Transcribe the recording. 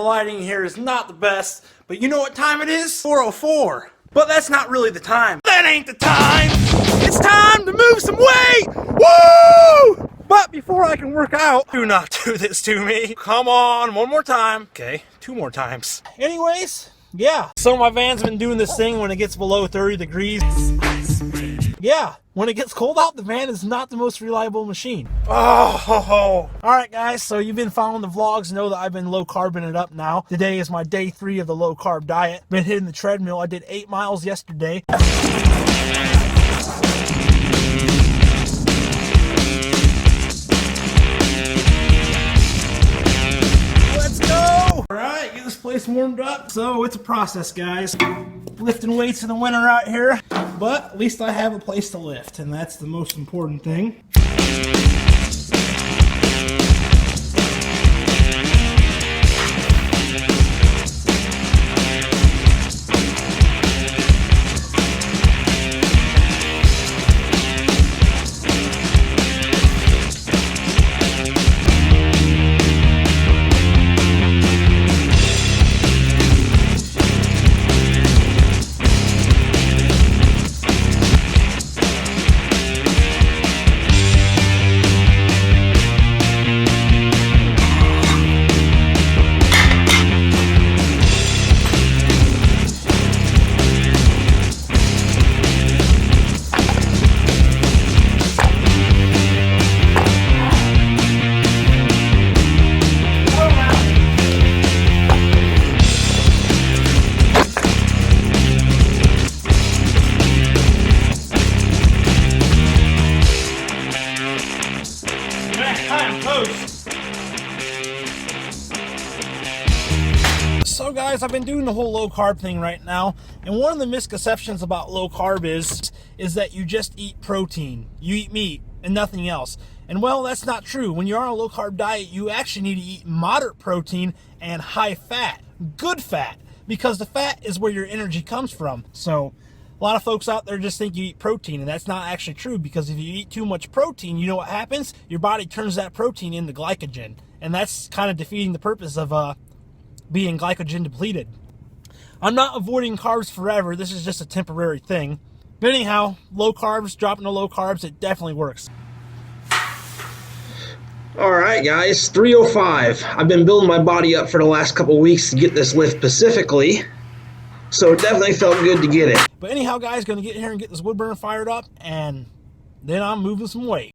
lighting here is not the best, but you know what time it is? 4:04. But that's not really the time. That ain't the time! It's time to move some weight! Woo! But before I can work out, do not do this to me. Come on, one more time. Okay, 2 more times. Anyways, yeah. So my van's been doing this thing when it gets below 30 degrees. Yeah, when it gets cold out, the van is not the most reliable machine. Oh, alright guys, so you've been following the vlogs, know that I've been low carbing it up now. Today is my day 3 of the low carb diet. Been hitting the treadmill. I did 8 miles yesterday. Let's go! Alright, get this place warmed up. So it's a process, guys. Lifting weights in the winter out here, but at least I have a place to lift, and that's the most important thing. So guys, I've been doing the whole low carb thing right now, and one of the misconceptions about low carb is that you just eat protein, you eat meat and nothing else. And well, that's not true. When you're on a low carb diet, you actually need to eat moderate protein and high fat, good fat, because the fat is where your energy comes from. So a lot of folks out there just think you eat protein, and that's not actually true, because if you eat too much protein, you know what happens? Your body turns that protein into glycogen, and that's kind of defeating the purpose of being glycogen depleted. I'm not avoiding carbs forever. This is just a temporary thing. But anyhow, low carbs, dropping to low carbs, it definitely works. Alright guys, 3:05. I've been building my body up for the last couple weeks to get this lift specifically, so it definitely felt good to get it. But anyhow guys, gonna get here and get this wood burner fired up, and then I'm moving some weight.